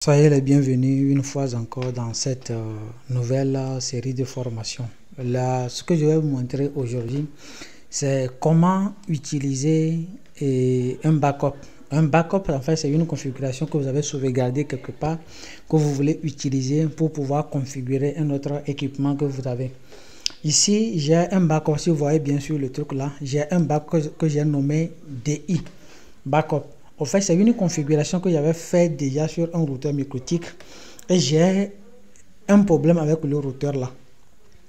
Soyez les bienvenus une fois encore dans cette nouvelle série de formations. Là, ce que je vais vous montrer aujourd'hui, c'est comment utiliser un backup. Un backup, en fait, c'est une configuration que vous avez sauvegardée quelque part, que vous voulez utiliser pour pouvoir configurer un autre équipement que vous avez. Ici, j'ai un backup, si vous voyez bien sûr le truc là, j'ai un backup que j'ai nommé DI, backup. En fait, c'est une configuration que j'avais fait déjà sur un routeur MikroTik et j'ai un problème avec le routeur là.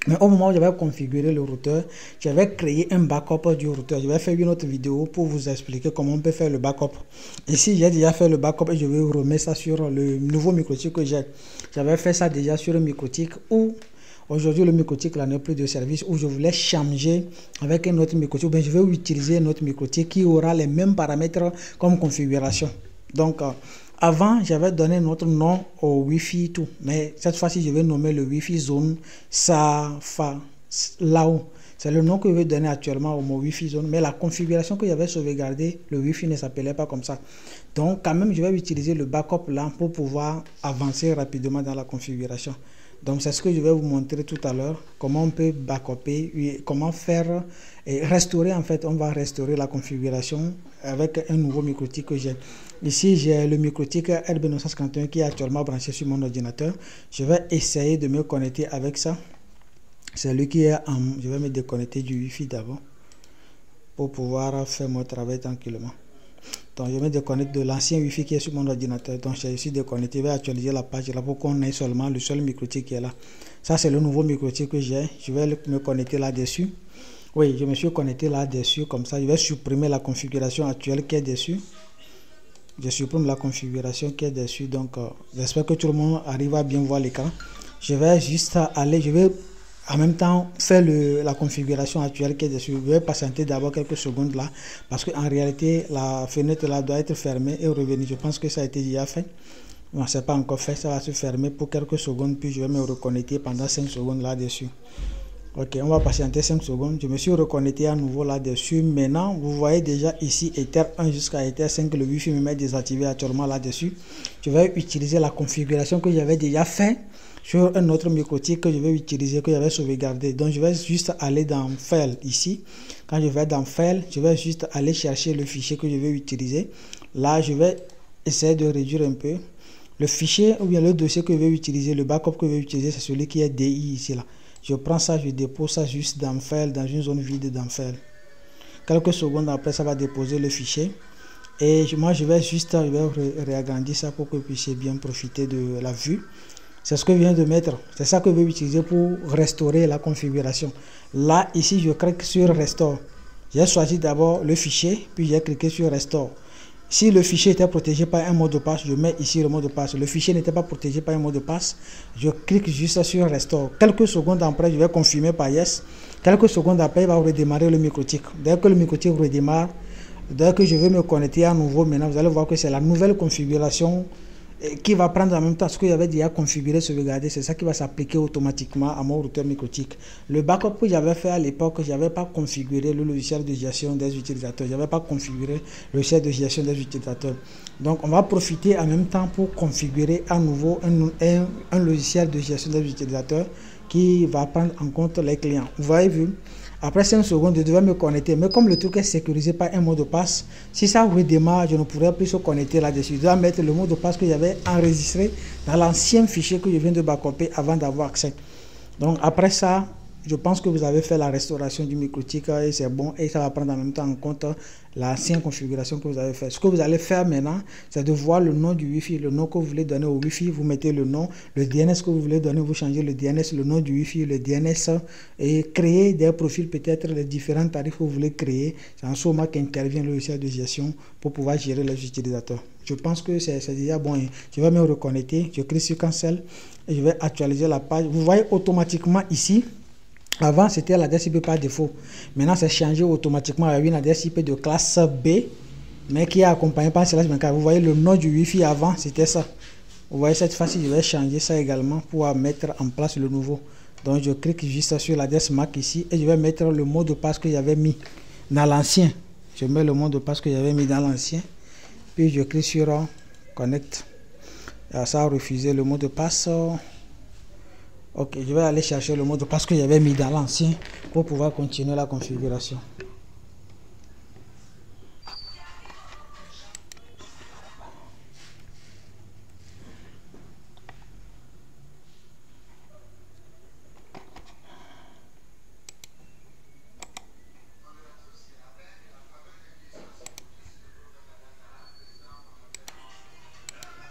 Mais au moment où j'avais configuré le routeur, j'avais créé un backup du routeur. Je vais faire une autre vidéo pour vous expliquer comment on peut faire le backup. Ici, j'ai déjà fait le backup et je vais vous remettre ça sur le nouveau MikroTik que j'ai. J'avais fait ça déjà sur un MikroTik où aujourd'hui le MikroTik là n'est plus de service, où je voulais changer avec un autre MikroTik. Ben, je vais utiliser un autre MikroTik qui aura les mêmes paramètres comme configuration. Donc, avant, j'avais donné notre nom au Wi-Fi tout, mais cette fois-ci, je vais nommer le Wi-Fi zone Lao. C'est le nom que je vais donner actuellement au mot Wi-Fi zone, mais la configuration que j'avais sauvegardée, le Wi-Fi ne s'appelait pas comme ça. Donc, quand même, je vais utiliser le backup là pour pouvoir avancer rapidement dans la configuration. Donc, c'est ce que je vais vous montrer tout à l'heure, comment on peut backuper, comment faire et restaurer. En fait, on va restaurer la configuration avec un nouveau MikroTik que j'ai. Ici, j'ai le MikroTik RB951 qui est actuellement branché sur mon ordinateur. Je vais essayer de me connecter avec ça. C'est lui qui est en... Je vais me déconnecter du Wi-Fi d'abord pour pouvoir faire mon travail tranquillement. Donc, je me déconnecte de l'ancien Wi-Fi qui est sur mon ordinateur. Donc, je suis déconnecté. Je vais actualiser la page là pour qu'on ait seulement le seul MikroTik qui est là. Ça, c'est le nouveau MikroTik que j'ai. Je vais me connecter là-dessus. Oui, je me suis connecté là-dessus. Comme ça, je vais supprimer la configuration actuelle qui est dessus. Je supprime la configuration qui est dessus. Donc, j'espère que tout le monde arrive à bien voir l'écran. Je vais juste aller... Je vais en même temps faire la configuration actuelle qui est dessus. Je vais patienter d'abord quelques secondes là, parce qu'en réalité la fenêtre là doit être fermée et revenir. Je pense que ça a été déjà fait. Non, c'est pas encore fait. Ça va se fermer pour quelques secondes, puis je vais me reconnecter pendant 5 secondes là dessus. Ok, on va patienter 5 secondes. Je me suis reconnecté à nouveau là dessus. Maintenant, vous voyez déjà ici Ether 1 jusqu'à Ether 5, le Wi-Fi me met désactivé actuellement là dessus. Je vais utiliser la configuration que j'avais déjà fait sur un autre MikroTik que je vais utiliser, que j'avais sauvegardé. Donc, je vais juste aller dans File ici. Quand je vais dans File, je vais juste aller chercher le fichier que je vais utiliser. Là, je vais essayer de réduire un peu. Le fichier ou bien le dossier que je vais utiliser, le backup que je vais utiliser, c'est celui qui est DI ici là. Je prends ça, je dépose ça juste dans File, dans une zone vide dans File. Quelques secondes après, ça va déposer le fichier. Et moi, je vais juste réagrandir ça pour que vous puissiez bien profiter de la vue. C'est ce que je viens de mettre. C'est ça que je vais utiliser pour restaurer la configuration. Là, ici, je clique sur Restore. J'ai choisi d'abord le fichier, puis j'ai cliqué sur Restore. Si le fichier était protégé par un mot de passe, je mets ici le mot de passe. Le fichier n'était pas protégé par un mot de passe, je clique juste sur Restore. Quelques secondes après, je vais confirmer par Yes. Quelques secondes après, il va redémarrer le MikroTik. Dès que le MikroTik redémarre, dès que je vais me connecter à nouveau, maintenant, vous allez voir que c'est la nouvelle configuration qui va prendre en même temps ce que j'avais déjà configuré, sauvegarder. C'est ça qui va s'appliquer automatiquement à mon routeur MikroTik. Le backup que j'avais fait à l'époque, je n'avais pas configuré le logiciel de gestion des utilisateurs. Je n'avais pas configuré le logiciel de gestion des utilisateurs. Donc, on va profiter en même temps pour configurer à nouveau un logiciel de gestion des utilisateurs qui va prendre en compte les clients. Vous avez vu? Après 5 secondes, je devais me connecter. Mais comme le truc est sécurisé par un mot de passe, si ça redémarre, je ne pourrais plus se connecter là-dessus. Je dois mettre le mot de passe que j'avais enregistré dans l'ancien fichier que je viens de backuper avant d'avoir accès. Donc après ça, je pense que vous avez fait la restauration du MikroTik et c'est bon. Et ça va prendre en même temps en compte l'ancienne configuration que vous avez fait. Ce que vous allez faire maintenant, c'est de voir le nom du Wi-Fi, le nom que vous voulez donner au Wi-Fi. Vous mettez le nom, le DNS que vous voulez donner, vous changez le DNS, le nom du Wi-Fi, le DNS et créer des profils, peut-être les différents tarifs que vous voulez créer. C'est en ce moment qu'intervient le logiciel de gestion pour pouvoir gérer les utilisateurs. Je pense que c'est déjà bon. Je vais me reconnecter, je clique sur Cancel et je vais actualiser la page. Vous voyez automatiquement ici. Avant, c'était l'adresse IP par défaut. Maintenant, c'est changé automatiquement avec une adresse IP de classe B, mais qui est accompagnée par /24. Vous voyez le nom du Wi-Fi avant, c'était ça. Vous voyez, cette fois-ci, je vais changer ça également pour mettre en place le nouveau. Donc, je clique juste sur l'adresse MAC ici et je vais mettre le mot de passe que j'avais mis dans l'ancien. Je mets le mot de passe que j'avais mis dans l'ancien. Puis, je clique sur Connect. Ça a refusé le mot de passe. Ok, je vais aller chercher le mot de passe que j'avais mis dans l'ancien pour pouvoir continuer la configuration.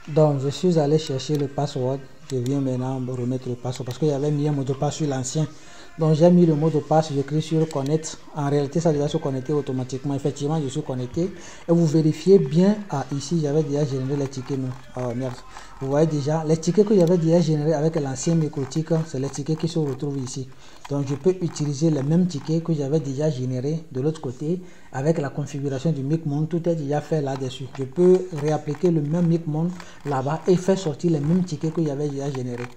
Donc, je suis allé chercher le password. Je viens maintenant me remettre le password parce qu'il y avait mis un mot de passe sur l'ancien. Donc, j'ai mis le mot de passe, j'écris sur connect. En réalité, ça devait se connecter automatiquement. Effectivement, je suis connecté. Et vous vérifiez bien. Ah, ici, j'avais déjà généré les tickets. Non. Oh, merde. Vous voyez déjà, les tickets que j'avais déjà générés avec l'ancien microtique, c'est les tickets qui se retrouvent ici. Donc, je peux utiliser les mêmes tickets que j'avais déjà générés de l'autre côté avec la configuration du Micmon. Tout est déjà fait là-dessus. Je peux réappliquer le même Micmon là-bas et faire sortir les mêmes tickets que j'avais déjà générés.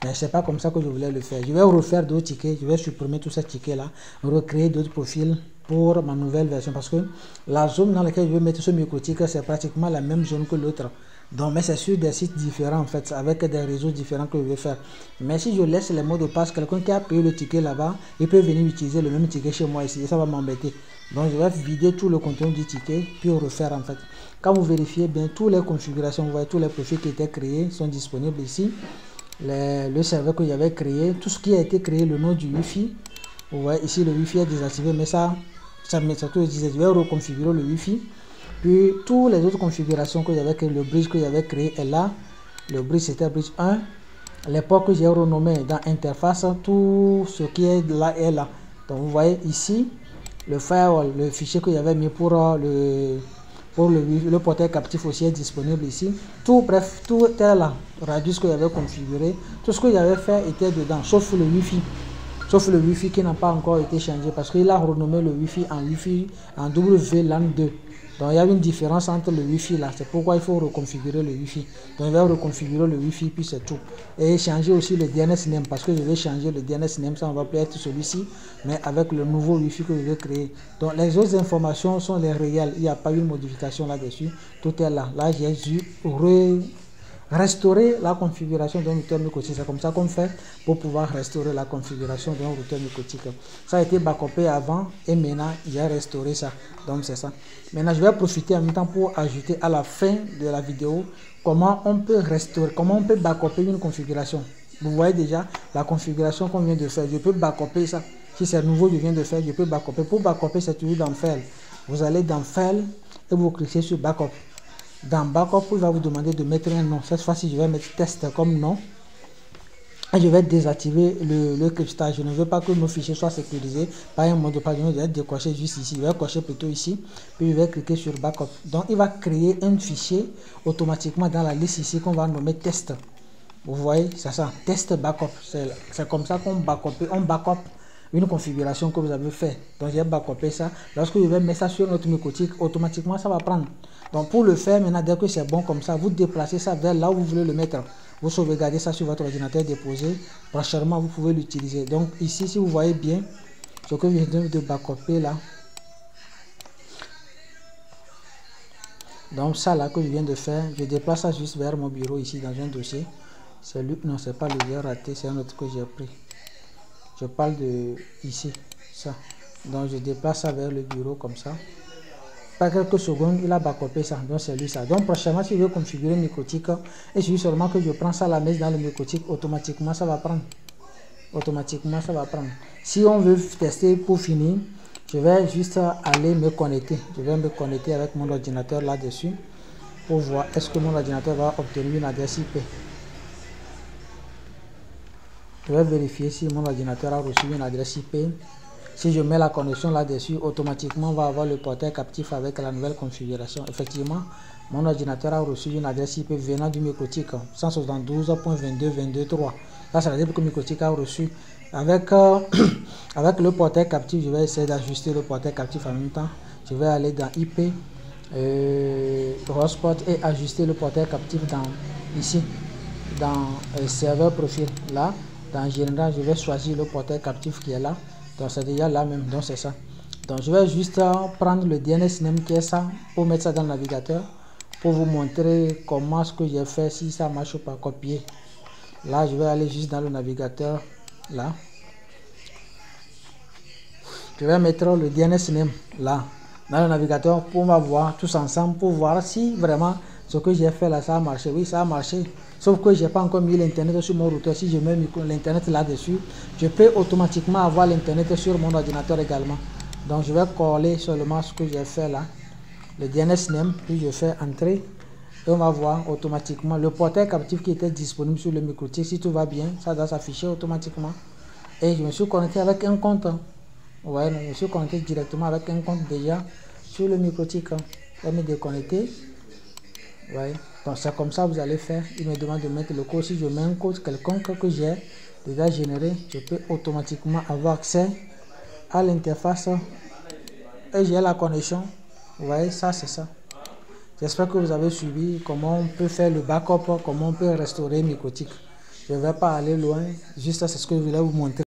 Mais c'est pas comme ça que je voulais le faire. Je vais refaire d'autres tickets. Je vais supprimer tous ces tickets-là, recréer d'autres profils pour ma nouvelle version. Parce que la zone dans laquelle je vais mettre ce microtique, c'est pratiquement la même zone que l'autre. Donc, mais c'est sur des sites différents en fait, avec des réseaux différents que je vais faire. Mais si je laisse les mots de passe, quelqu'un qui a payé le ticket là-bas, il peut venir utiliser le même ticket chez moi ici et ça va m'embêter. Donc, je vais vider tout le contenu du ticket puis refaire en fait. Quand vous vérifiez bien toutes les configurations, vous voyez tous les profils qui étaient créés sont disponibles ici. Le serveur que j'avais créé, tout ce qui a été créé, le nom du Wi-Fi. Vous voyez ici le Wi-Fi est désactivé, mais ça tout je disais, je vais reconfigurer le Wi-Fi. Puis toutes les autres configurations que j'avais créé, le bridge que j'avais créé est là. Le bridge c'était bridge 1. Les ports que j'ai renommé dans interface, tout ce qui est là est là. Donc vous voyez ici le firewall, le fichier que j'avais mis pour le portail captif aussi est disponible ici. Tout, bref, tout est là. Radius que j'avais configuré, tout ce que j'avais fait était dedans, sauf le Wi-Fi. Sauf le Wi-Fi qui n'a pas encore été changé parce qu'il a renommé le Wi-Fi en WLAN 2. Donc il y a une différence entre le Wi-Fi là, c'est pourquoi il faut reconfigurer le Wi-Fi. Donc je vais reconfigurer le Wi-Fi puis c'est tout. Et changer aussi le DNS name parce que je vais changer le DNS name, ça ne va plus être celui-ci, mais avec le nouveau Wi-Fi que je vais créer. Donc les autres informations sont les réelles, il n'y a pas eu de modification là-dessus, tout est là. Là j'ai dû restaurer la configuration d'un routeur mycotique. C'est comme ça qu'on fait pour pouvoir restaurer la configuration d'un routeur mycotique. Ça a été backupé avant et maintenant j'ai restauré ça. Donc c'est ça. Maintenant je vais profiter en même temps pour ajouter à la fin de la vidéo comment on peut restaurer, comment on peut backuper une configuration. Vous voyez déjà la configuration qu'on vient de faire. Je peux backuper ça. Si c'est nouveau, je viens de faire, je peux backuper. Pour backuper, c'est toujours dans File. Vous allez dans File et vous cliquez sur Backup. Dans Backup, il va vous demander de mettre un nom. Cette fois-ci, je vais mettre test comme nom. Et je vais désactiver le cryptage. Je ne veux pas que nos fichiers soient sécurisés par un mot de passe. Je vais décocher juste ici. Je vais cocher plutôt ici. Puis je vais cliquer sur Backup. Donc, il va créer un fichier automatiquement dans la liste ici qu'on va nommer test. Vous voyez, c'est ça. Test Backup. C'est comme ça qu'on backup une configuration que vous avez fait. Donc j'ai backupé ça. Lorsque je vais mettre ça sur notre mycotique, automatiquement ça va prendre. Donc pour le faire maintenant, dès que c'est bon comme ça, vous déplacez ça vers là où vous voulez le mettre. Vous sauvegardez ça sur votre ordinateur déposé. Prochainement vous pouvez l'utiliser. Donc ici, si vous voyez bien ce que je viens de backuper là. Donc ça là que je viens de faire, je déplace ça juste vers mon bureau ici dans un dossier. C'est lui, non c'est pas le j'ai raté, c'est un autre que j'ai pris. Je parle de ici, ça. Donc je déplace ça vers le bureau comme ça. Pas quelques secondes, il a backupé ça. Donc c'est lui ça. Donc prochainement, si je veux configurer mycotique, et c'est seulement que je prends ça à la messe dans le mycotique, automatiquement ça va prendre. Automatiquement ça va prendre. Si on veut tester pour finir, je vais juste aller me connecter. Je vais me connecter avec mon ordinateur là-dessus pour voir est-ce que mon ordinateur va obtenir une adresse IP. Je vais vérifier si mon ordinateur a reçu une adresse IP. Si je mets la connexion là-dessus, automatiquement on va avoir le portail captif avec la nouvelle configuration. Effectivement, mon ordinateur a reçu une adresse IP venant du mycotique 172.22.22.3. Là, ça veut dire que le mycotique a reçu. Avec le portail captif, je vais essayer d'ajuster le portail captif en même temps. Je vais aller dans IP, hotspot et ajuster le portail captif dans ici, dans serveur profil là. Dans général, je vais choisir le portail captif qui est là. Donc c'est déjà là même, donc c'est ça. Donc je vais juste prendre le DNS name qui est ça pour mettre ça dans le navigateur. pour vous montrer comment ce que j'ai fait, si ça marche pas, copier. Là, je vais aller juste dans le navigateur, là. Je vais mettre le DNS name, là, dans le navigateur, pour on va voir tous ensemble, pour voir si vraiment ce que j'ai fait là, ça a marché. Oui, ça a marché. Sauf que je n'ai pas encore mis l'internet sur mon routeur. Si je mets l'internet là-dessus, je peux automatiquement avoir l'internet sur mon ordinateur également. Donc, je vais coller seulement ce que j'ai fait là, le DNS name, puis je fais entrer. Et on va voir automatiquement le portail captif qui était disponible sur le MikroTik. Si tout va bien, ça doit s'afficher automatiquement. Et je me suis connecté avec un compte. Ouais, je me suis connecté directement avec un compte déjà sur le MikroTik. Je vais me déconnecter. Ouais. Donc c'est comme ça que vous allez faire. Il me demande de mettre le code. Si je mets un code quelconque que j'ai déjà généré, je peux automatiquement avoir accès à l'interface et j'ai la connexion. Vous voyez, ça c'est ça. J'espère que vous avez suivi comment on peut faire le backup, comment on peut restaurer MikroTik. Je ne vais pas aller loin, juste c'est ce que je voulais vous montrer.